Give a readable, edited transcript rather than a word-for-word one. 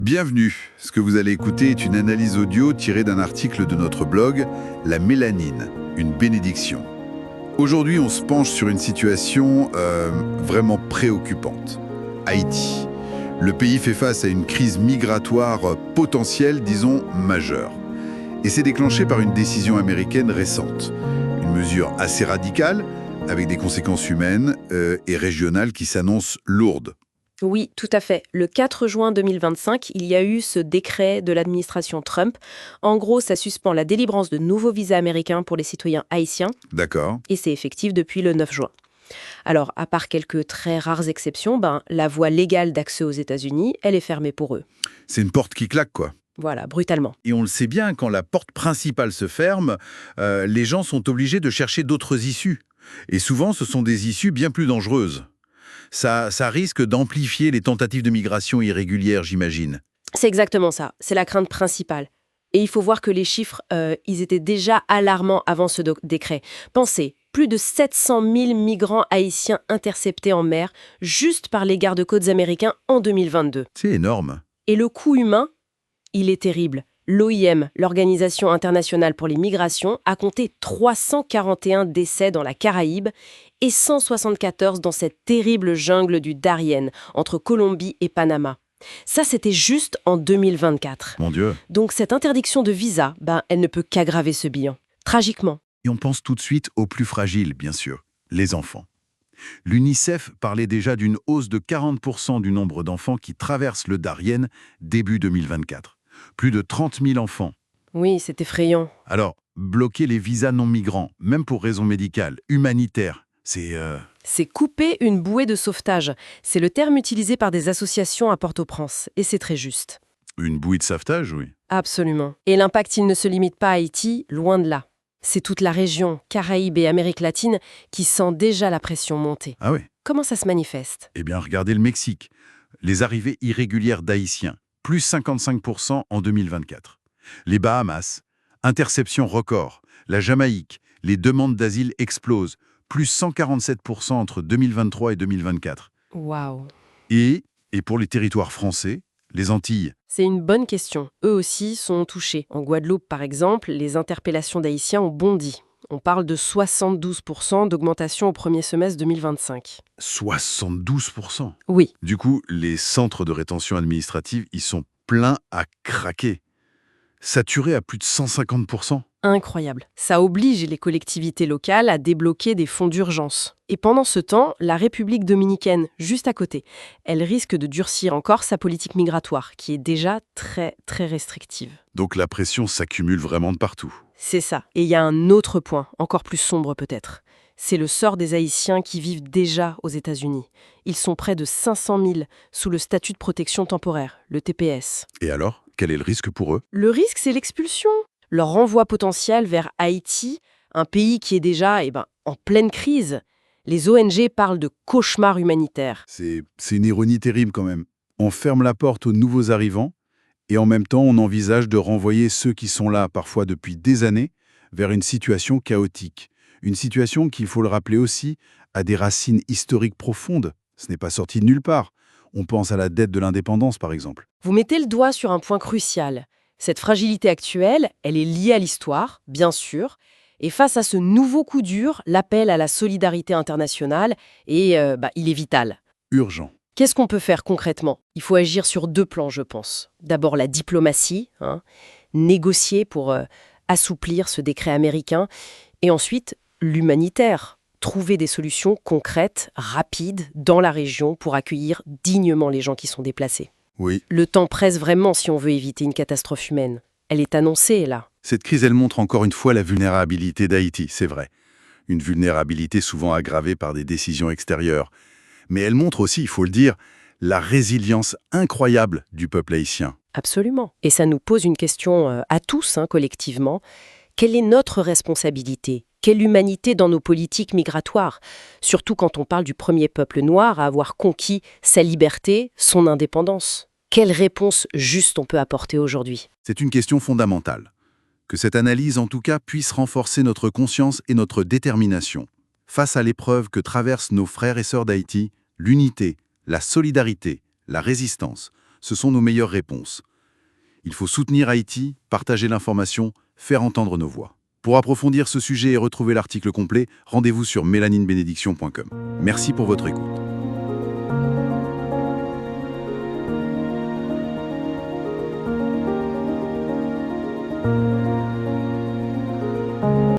Bienvenue. Ce que vous allez écouter est une analyse audio tirée d'un article de notre blog « La mélanine, une bénédiction ». Aujourd'hui, on se penche sur une situation vraiment préoccupante. Haïti. Le pays fait face à une crise migratoire potentielle, disons, majeure. Et c'est déclenché par une décision américaine récente. Une mesure assez radicale, avec des conséquences humaines et régionales qui s'annoncent lourdes. Oui, tout à fait. Le 4 juin 2025, il y a eu ce décret de l'administration Trump. En gros, ça suspend la délivrance de nouveaux visas américains pour les citoyens haïtiens D'accord. et c'est effectif depuis le 9 juin. Alors, à part quelques très rares exceptions, la voie légale d'accès aux États-Unis, elle est fermée pour eux. C'est une porte qui claque, quoi. Voilà, brutalement. Et on le sait bien, quand la porte principale se ferme, les gens sont obligés de chercher d'autres issues. Et souvent, ce sont des issues bien plus dangereuses. Ça risque d'amplifier les tentatives de migration irrégulières, j'imagine. C'est exactement ça. C'est la crainte principale. Et il faut voir que les chiffres, ils étaient déjà alarmants avant ce décret. Pensez, plus de 700 000 migrants haïtiens interceptés en mer juste par les gardes-côtes américains en 2022. C'est énorme. Et le coût humain, il est terrible. L'OIM, l'Organisation internationale pour les migrations, a compté 341 décès dans la Caraïbe et 174 dans cette terrible jungle du Darién, entre Colombie et Panama. Ça, c'était juste en 2024. Mon Dieu. Donc cette interdiction de visa, elle ne peut qu'aggraver ce bilan. Tragiquement. Et on pense tout de suite aux plus fragiles, bien sûr, les enfants. L'UNICEF parlait déjà d'une hausse de 40% du nombre d'enfants qui traversent le Darién début 2024. Plus de 30 000 enfants. Oui, c'est effrayant. Alors, bloquer les visas non-migrants, même pour raisons médicales, humanitaires, C'est couper une bouée de sauvetage. C'est le terme utilisé par des associations à Port-au-Prince. Et c'est très juste. Une bouée de sauvetage, oui. Absolument. Et l'impact, il ne se limite pas à Haïti, loin de là. C'est toute la région, Caraïbes et Amérique latine, qui sent déjà la pression monter. Ah oui. Comment ça se manifeste ? Eh bien, regardez le Mexique. Les arrivées irrégulières d'Haïtiens, plus 55% en 2024. Les Bahamas, interception record. La Jamaïque, les demandes d'asile explosent, plus 147% entre 2023 et 2024. Waouh. Et pour les territoires français, les Antilles. C'est une bonne question. Eux aussi sont touchés. En Guadeloupe, par exemple, les interpellations d'Haïtiens ont bondi. On parle de 72% d'augmentation au premier semestre 2025. 72%. Oui. Du coup, les centres de rétention administrative, ils sont pleins à craquer. Saturés à plus de 150%. Incroyable. Ça oblige les collectivités locales à débloquer des fonds d'urgence. Et pendant ce temps, la République dominicaine, juste à côté, elle risque de durcir encore sa politique migratoire, qui est déjà très, très restrictive. Donc la pression s'accumule vraiment de partout. C'est ça. Et il y a un autre point, encore plus sombre peut-être. C'est le sort des Haïtiens qui vivent déjà aux États-Unis. Ils sont près de 500 000 sous le statut de protection temporaire, le TPS. Et alors, quel est le risque pour eux? Le risque, c'est l'expulsion. Leur renvoi potentiel vers Haïti, un pays qui est déjà en pleine crise. Les ONG parlent de cauchemar humanitaire. C'est une ironie terrible quand même. On ferme la porte aux nouveaux arrivants et en même temps on envisage de renvoyer ceux qui sont là parfois depuis des années vers une situation chaotique. Une situation qui, il faut le rappeler aussi, a des racines historiques profondes. Ce n'est pas sorti de nulle part. On pense à la dette de l'indépendance par exemple. Vous mettez le doigt sur un point crucial. Cette fragilité actuelle, elle est liée à l'histoire, bien sûr, et face à ce nouveau coup dur, l'appel à la solidarité internationale il est vital. Urgent. Qu'est-ce qu'on peut faire concrètement ? Il faut agir sur deux plans, je pense. D'abord la diplomatie, négocier pour assouplir ce décret américain, et ensuite l'humanitaire, trouver des solutions concrètes, rapides, dans la région pour accueillir dignement les gens qui sont déplacés. Oui. Le temps presse vraiment si on veut éviter une catastrophe humaine. Elle est annoncée, là. Cette crise, elle montre encore une fois la vulnérabilité d'Haïti, c'est vrai. Une vulnérabilité souvent aggravée par des décisions extérieures. Mais elle montre aussi, il faut le dire, la résilience incroyable du peuple haïtien. Absolument. Et ça nous pose une question à tous, collectivement. Quelle est notre responsabilité ? Quelle humanité dans nos politiques migratoires ? Surtout quand on parle du premier peuple noir à avoir conquis sa liberté, son indépendance. Quelle réponse juste on peut apporter aujourd'hui ? C'est une question fondamentale. Que cette analyse, en tout cas, puisse renforcer notre conscience et notre détermination. Face à l'épreuve que traversent nos frères et sœurs d'Haïti, l'unité, la solidarité, la résistance ce sont nos meilleures réponses. Il faut soutenir Haïti, partager l'information, faire entendre nos voix. Pour approfondir ce sujet et retrouver l'article complet, rendez-vous sur melaninebénédiction.com. Merci pour votre écoute.